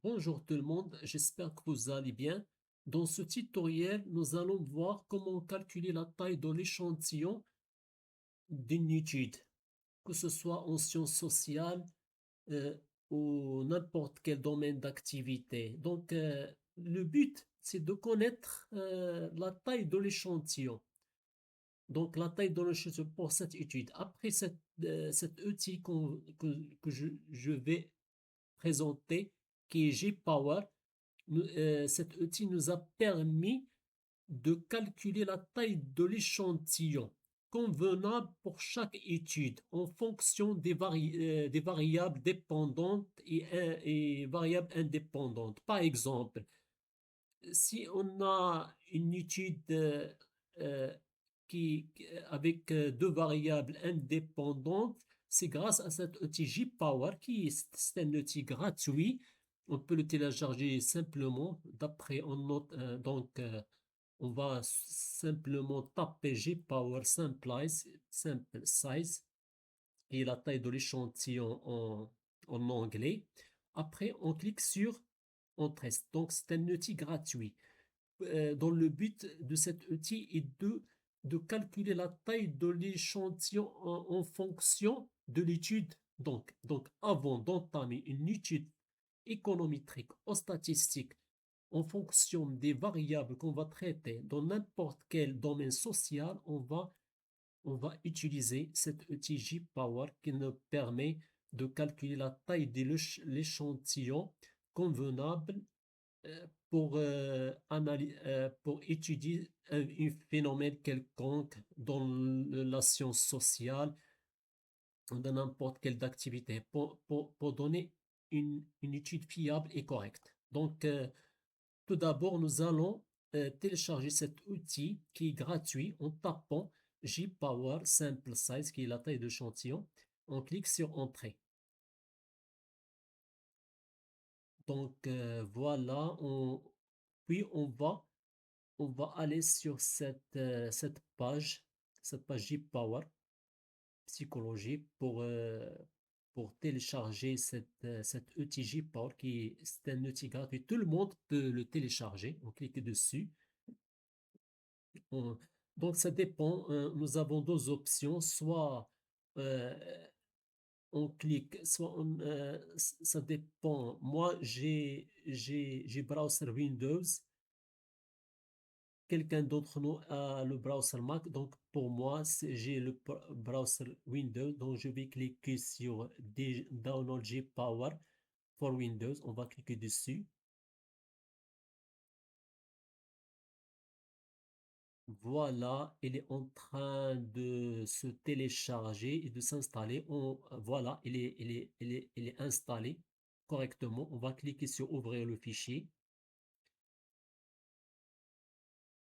Bonjour tout le monde, j'espère que vous allez bien. Dans ce tutoriel, nous allons voir comment calculer la taille de l'échantillon d'une étude, que ce soit en sciences sociales euh, ou n'importe quel domaine d'activité. Le but, c'est de connaître la taille de l'échantillon. Donc, la taille de l'échantillon pour cette étude. Après cet outil que je vais présenter, qui est G-Power, cet outil nous a permis de calculer la taille de l'échantillon convenable pour chaque étude en fonction des variables dépendantes et variables indépendantes. Par exemple, si on a une étude euh, avec deux variables indépendantes, c'est grâce à cet outil J-Power qui c'est un outil gratuit. On peut le télécharger simplement. D'après, on note, on va simplement taper J-Power Simple Size et la taille de l'échantillon en anglais. Après, on clique sur Entrée. Donc, c'est un outil gratuit dont le but de cet outil est de calculer la taille de l'échantillon en fonction de l'étude. Avant d'entamer une étude économétrique ou statistique en fonction des variables qu'on va traiter dans n'importe quel domaine social, on va utiliser cet outil J-Power qui nous permet de calculer la taille de l'échantillon convenable pour étudier un phénomène quelconque dans la science sociale, dans n'importe quelle activité, pour donner une étude fiable et correcte. Tout d'abord, nous allons télécharger cet outil qui est gratuit en tapant J-Power Simple Size, qui est la taille de l'échantillon. On clique sur Entrée. Voilà, puis on va aller sur cette page J-Power psychologie pour télécharger cet outil J-Power c'est un outil gratuit. Tout le monde peut le télécharger. On clique dessus. On- donc, ça dépend. Nous avons deux options. Soit euh, on clique, ça dépend. Moi, j'ai browser Windows. Quelqu'un d'autre nous a le browser Mac. Donc, pour moi, j'ai le browser Windows. Donc, je vais cliquer sur Download Power for Windows. On va cliquer dessus. Voilà, il est en train de se télécharger et de s'installer. Voilà, il est installé correctement. On va cliquer sur Ouvrir le fichier.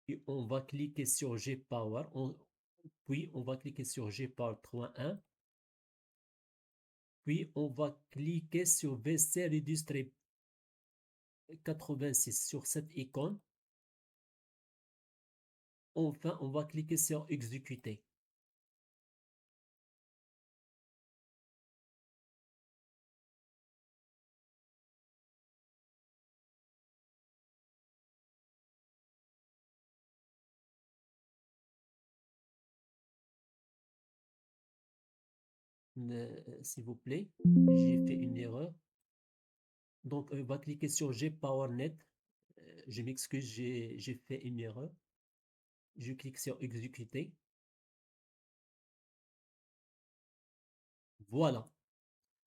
Et on va cliquer sur G-Power. Puis, on va cliquer sur G-Power 3.1. Puis, on va cliquer sur VC Registré 86 sur cette icône. Enfin, on va cliquer sur Exécuter. S'il vous plaît, j'ai fait une erreur. Donc, on va cliquer sur GPowerNet. Je m'excuse, j'ai fait une erreur. Je clique sur Exécuter. Voilà.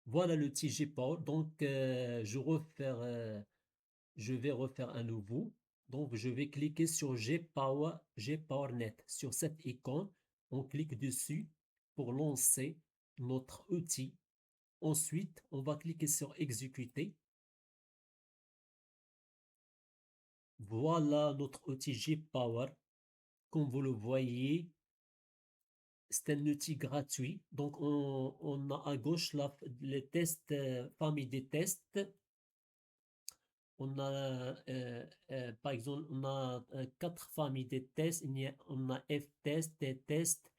Voilà le petit GPower. Je vais refaire un nouveau. Donc, je vais cliquer sur GPowerNet. Sur cette icône, on clique dessus pour lancer notre outil. Ensuite, on va cliquer sur Exécuter. Voilà notre outil G-Power. Comme vous le voyez, c'est un outil gratuit. Donc, on a à gauche les tests, famille des tests. On a, par exemple, on a quatre familles de tests. On a F-test, T-test,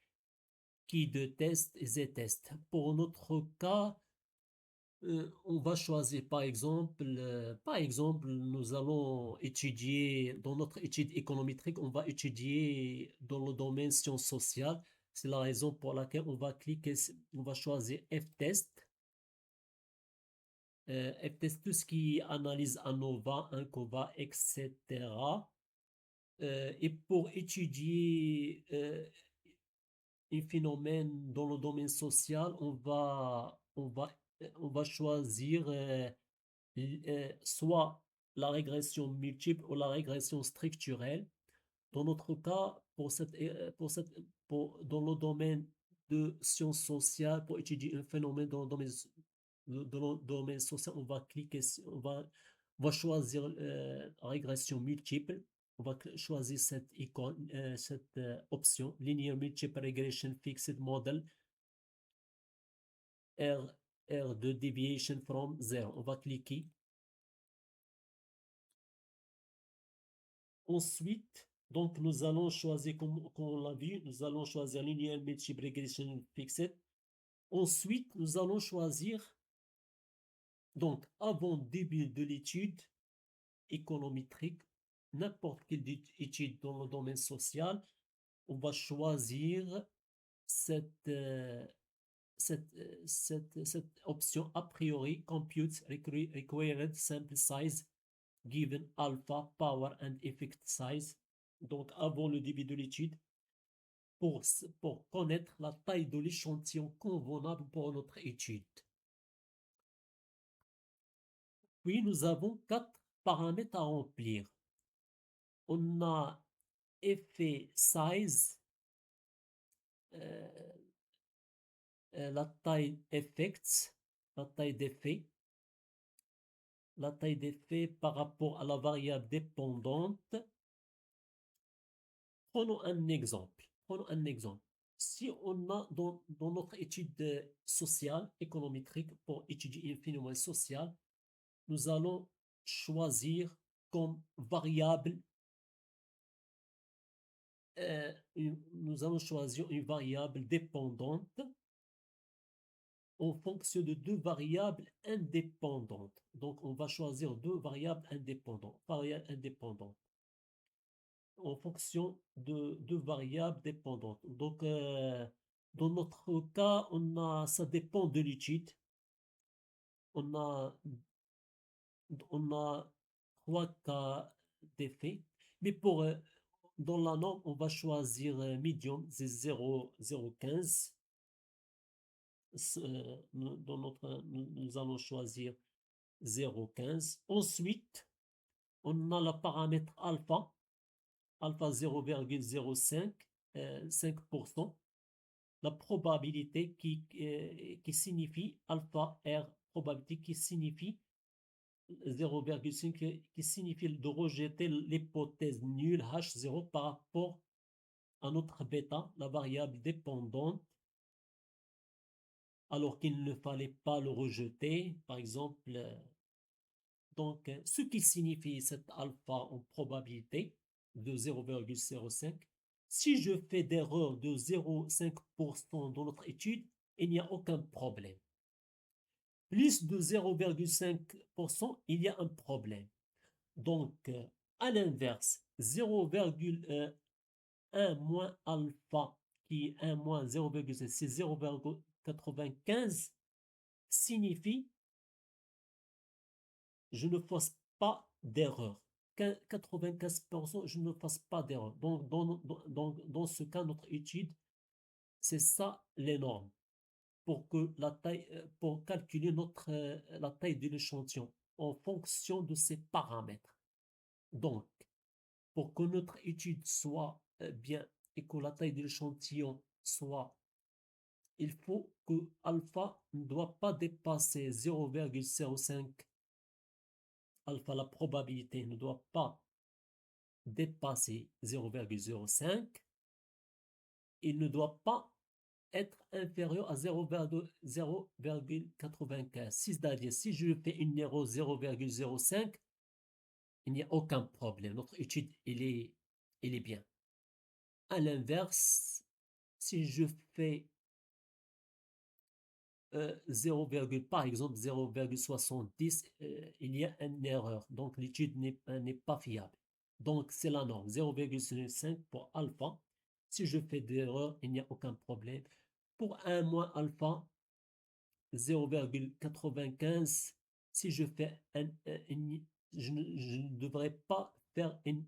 qui de test et Z-test. Pour notre cas, On va choisir par exemple, nous allons étudier, dans notre étude économétrique, on va étudier dans le domaine sciences sociales. C'est la raison pour laquelle on va cliquer, on va choisir F-test. F-test, tout ce qui analyse ANOVA, INCOVA, etc. Et pour étudier un phénomène dans le domaine social, on va choisir soit la régression multiple ou la régression structurelle. Dans notre cas, dans le domaine de sciences sociales, pour étudier un phénomène dans le domaine social, on va cliquer, on va choisir régression multiple. On va choisir cette icône, cette option, Linear Multiple Regression Fixed Model, R de Deviation from Zero. On va cliquer. Ensuite, donc nous allons choisir, comme on l'a vu, nous allons choisir Linear Multiple Regression Fixed. Ensuite, nous allons choisir, donc avant début de l'étude économétrique, n'importe quelle étude dans le domaine social, on va choisir cette, cette option a priori, Compute Required Sample Size given alpha, power and effect size. Donc avant le début de l'étude, pour connaître la taille de l'échantillon convenable pour notre étude. Puis nous avons 4 paramètres à remplir. On a effet size, la taille effects, la taille d'effet, la taille d'effet par rapport à la variable dépendante. Prenons un exemple. Prenons un exemple. Si on a dans notre étude sociale, économétrique, pour étudier un phénomène social, nous allons choisir comme variable, nous allons choisir une variable dépendante en fonction de deux variables indépendantes. Donc, on va choisir deux variables indépendantes, en fonction de deux variables dépendantes. Donc, dans notre cas, ça dépend de l'étude. On a, on a 3 cas d'effet. Mais dans la norme, on va choisir medium, c'est 0,015. Nous allons choisir 0,15. Ensuite, on a le paramètre alpha, alpha 0,05, 5%. La probabilité qui signifie alpha R, probabilité qui signifie 0,5, qui signifie de rejeter l'hypothèse nulle H0 par rapport à notre bêta, la variable dépendante, alors qu'il ne fallait pas le rejeter. Par exemple, donc ce qui signifie cet alpha en probabilité de 0,05. Si je fais d'erreur de 0,5% dans notre étude, il n'y a aucun problème. Plus de 0,5%, il y a un problème. Donc, à l'inverse, 0,1 moins alpha, qui est 1 moins 0,5, c'est 0,95, signifie je ne fasse pas d'erreur. 95%, je ne fasse pas d'erreur. Donc, dans ce cas, notre étude, c'est ça les normes pour calculer la taille de l'échantillon en fonction de ces paramètres. Donc, pour que notre étude soit bien et que la taille de l'échantillon soit, il faut que alpha ne doit pas dépasser 0,05. Alpha, la probabilité ne doit pas dépasser 0,05. Il ne doit pas être inférieur à 0,95. C'est-à-dire, si je fais une erreur 0,05, il n'y a aucun problème. Notre étude, il est bien. À l'inverse, si je fais par exemple 0,70, il y a une erreur. Donc l'étude n'est pas fiable. Donc c'est la norme 0,5 pour alpha. Si je fais des erreurs, il n'y a aucun problème. Pour 1 moins alpha, 0,95. Si je fais je ne devrais pas faire une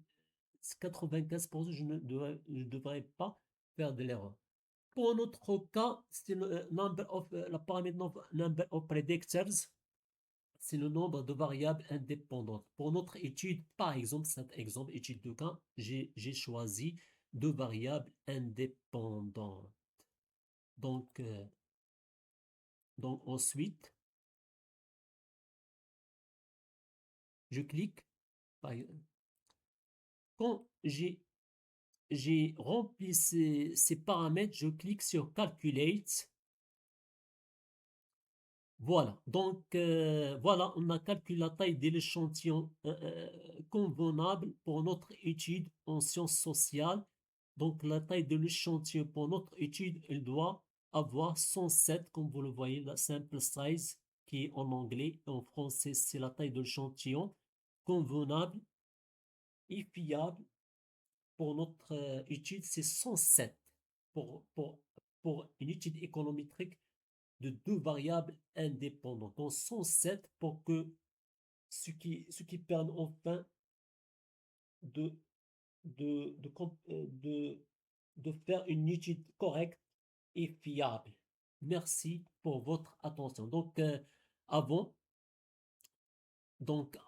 95%, je ne devrais pas faire de l'erreur. Pour notre cas, c'est le la paramètre number of predictors, c'est le nombre de variables indépendantes. Pour notre étude, par exemple, cet exemple, étude de cas, j'ai choisi deux variables indépendantes. Donc, donc ensuite, je clique. Quand j'ai rempli ces paramètres, je clique sur Calculate. Voilà, donc voilà, on a calculé la taille de l'échantillon convenable pour notre étude en sciences sociales. Donc la taille de l'échantillon pour notre étude, elle doit avoir 107, comme vous le voyez, la simple size qui est en anglais. En français, c'est la taille de l'échantillon convenable et fiable. Pour notre étude, c'est 107 pour, pour, pour une étude économétrique de deux variables indépendantes. Donc 107 pour que ce qui permet enfin de, de, de, de, de faire une étude correcte et fiable. Merci pour votre attention. Avant,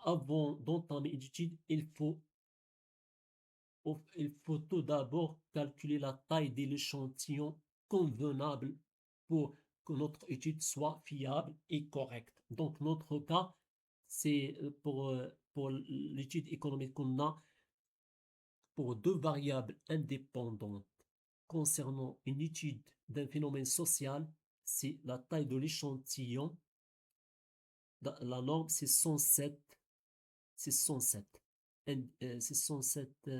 avant d'entamer une étude, il faut tout d'abord calculer la taille de l'échantillon convenable pour que notre étude soit fiable et correcte. Donc, notre cas, c'est pour l'étude économique qu'on a pour deux variables indépendantes concernant une étude d'un phénomène social, c'est la taille de l'échantillon. La norme, c'est 107. C'est 107. C'est 107,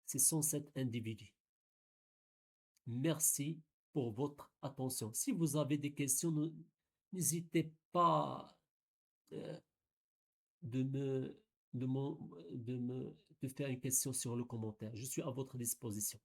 c'est 107 individus. Merci pour votre attention. Si vous avez des questions, n'hésitez pas euh, de me, de, de faire une question sur le commentaire. Je suis à votre disposition.